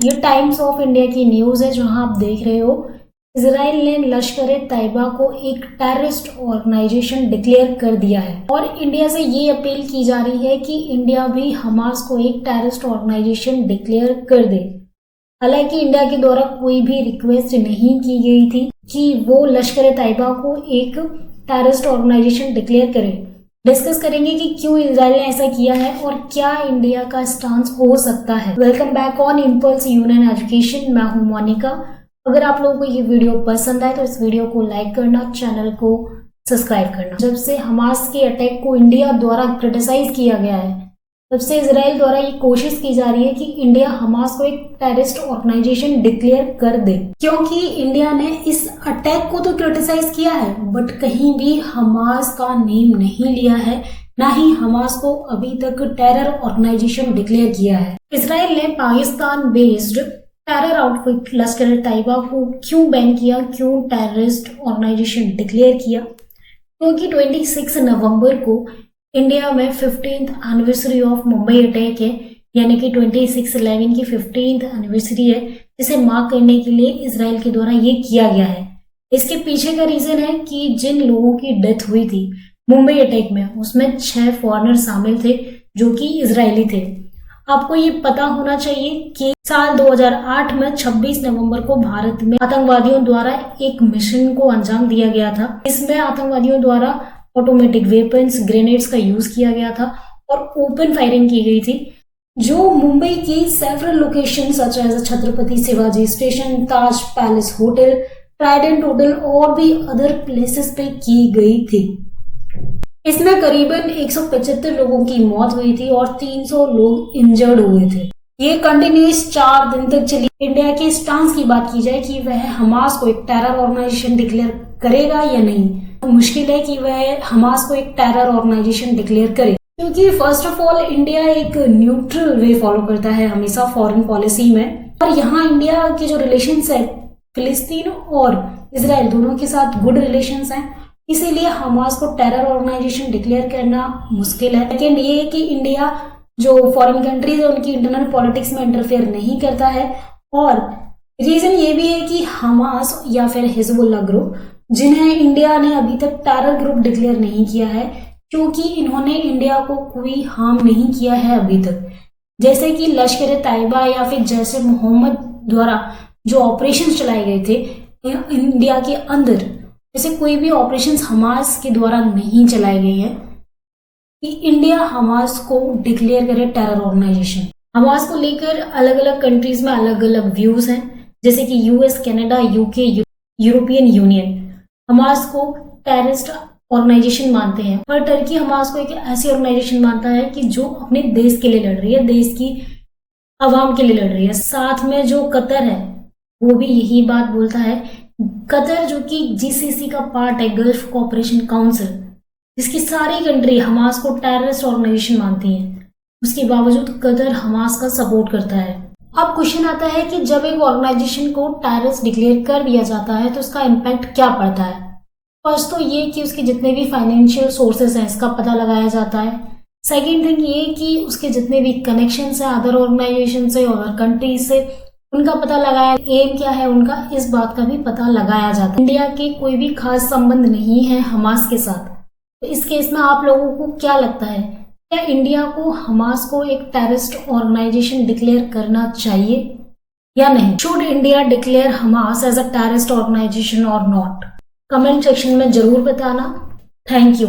ये times of India की news है जहां आप देख रहे हो। इजराइल ने लश्कर-ए-तैयबा को एक टेररिस्ट ऑर्गेनाइजेशन डिक्लेयर कर दिया है और इंडिया से ये अपील की जा रही है कि इंडिया भी हमास को एक टेररिस्ट ऑर्गेनाइजेशन डिक्लेयर कर दे। हालांकि इंडिया के द्वारा कोई भी रिक्वेस्ट नहीं की गई थी कि वो लश्कर-ए-तैयबा को एक टेररिस्ट ऑर्गेनाइजेशन डिक्लेयर करे। डिस्कस करेंगे कि क्यों इजराइल ने ऐसा किया है और क्या इंडिया का स्टांस हो सकता है। Welcome back on impulse union education. मैं हूं मोनिका। अगर आप लोगों को ये वीडियो पसंद आए तो इस वीडियो को लाइक करना, चैनल को सब्सक्राइब करना। जब से हमास के अटैक को इंडिया द्वारा क्रिटिसाइज किया गया है, तब से इजराइल द्वारा ये कोशिश की जा रही है कि इंडिया हमास को एक टेररिस्ट ऑर्गेनाइजेशन डिक्लेयर कर दे, क्योंकि इंडिया ने इस अटैक को तो क्रिटिसाइज किया है बट कहीं भी हमास का नेम नहीं लिया है, ना ही हमास को अभी तक टेरर ऑर्गेनाइजेशन डिक्लेयर किया है। इजराइल ने Pakistan based terror outfit Lashkar-e-Taiba को क्यों बैन किया, क्यों टेररिस्ट ऑर्गेनाइजेशन डिक्लेयर किया? क्योंकि 26 नवंबर को इंडिया में 15th anniversary of Mumbai attack है, यानी कि 26/11 की 15th एनिवर्सरी है, जिसे मार्क करने के लिए इजराइल के द्वारा ये किया गया है। इसके पीछे का रीजन है कि जिन लोगों की डेथ हुई थी मुंबई अटैक में, उसमें 6 फॉरेनर शामिल थे जो कि इजरायली थे। आपको ये पता होना चाहिए कि साल 2008 में 26 नवंबर को भारत में आतंकवादियों द्वारा एक मिशन को अंजाम दिया गया था। इसमें आतंकवादियों द्वारा ऑटोमेटिक वेपन्स, ग्रेनेड्स का यूज किया गया था और ओपन फायरिंग की गई थी, जो मुंबई की several location such as Chhatrapati Shivaji station, Taj palace hotel, Trident hotel और भी अदर प्लेसेस पे की गई थी। इसमें करीबन 175 लोगों की मौत हुई थी और 300 लोग इंजर्ड हुए थे। ये कंटिन्यूस 4 दिन तक चली। इंडिया के स्टांस की बात की जाए कि वह हमास को एक टेरर ऑर्गेनाइजेशन डिक्लेयर करेगा या नहीं, तो मुश्किल है कि वह हमास को एक टेरर ऑर्गेनाइजेशन डिक्लेयर करे, क्योंकि फर्स्ट ऑफ ऑल इंडिया एक न्यूट्रल वे फॉलो करता है हमेशा फॉरेन पॉलिसी में, और यहाँ इंडिया के जो रिलेशंस है फिलिस्तीन और इजराइल दोनों के साथ गुड रिलेशंस हैं, इसीलिए हमास को टेरर ऑर्गेनाइजेशन डिक्लेयर करना मुश्किल है। सेकेंड ये कि इंडिया जो फॉरेन कंट्रीज है उनकी इंटरनल पॉलिटिक्स में इंटरफेयर नहीं करता है, और रीजन ये भी है कि हमास या फिर हिजबुल्लाह ग्रुप, जिन्हें इंडिया ने अभी तक टेरर ग्रुप डिक्लेयर नहीं किया है, क्योंकि इन्होंने इंडिया को कोई हार्म नहीं किया है अभी तक। जैसे कि लश्कर-ए-तैयबा या फिर जैसे मोहम्मद द्वारा जो ऑपरेशन चलाए गए थे इंडिया के अंदर, जैसे कोई भी ऑपरेशन हमास के द्वारा नहीं चलाए गए हैं कि इंडिया हमास को डिक्लेयर करे टेरर ऑर्गेनाइजेशन। हमास को लेकर अलग अलग कंट्रीज में अलग अलग व्यूज हैं, जैसे कि US, Canada, UK, European union Hamas को टेररिस्ट ऑर्गेनाइजेशन मानते हैं, पर टर्की हमास को एक ऐसी ऑर्गेनाइजेशन मानता है कि जो अपने देश के लिए लड़ रही है, देश की आवाम के लिए लड़ रही है। साथ में जो कतर है वो भी यही बात बोलता है। कतर जो कि जीसीसी का पार्ट है, गल्फ कोऑपरेशन काउंसिल, जिसकी सारी कंट्री हमास को टेररिस्ट ऑर्गेनाइजेशन मानती हैं, उसके बावजूद कतर हमास का सपोर्ट करता है। अब क्वेश्चन आता है कि जब एक ऑर्गेनाइजेशन को टेररिस्ट डिक्लेयर कर दिया जाता है तो उसका इम्पैक्ट क्या पड़ता है। फर्स्ट तो ये कि उसके जितने भी फाइनेंशियल सोर्सेस हैं इसका पता लगाया जाता है। सेकेंड थिंग ये कि उसके जितने भी कनेक्शंस हैं अदर ऑर्गेनाइजेशन से और कंट्रीज से, उनका पता लगाया, एम क्या है उनका, इस बात का भी पता लगाया जाता है। इंडिया के कोई भी खास संबंध नहीं है हमास के साथ, तो इस केस में आप लोगों को क्या लगता है, क्या इंडिया को हमास को एक टेररिस्ट ऑर्गेनाइजेशन डिक्लेयर करना चाहिए या नहीं? Should India declare Hamas as a terrorist organisation और नॉट? कमेंट सेक्शन में जरूर बताना। Thank you.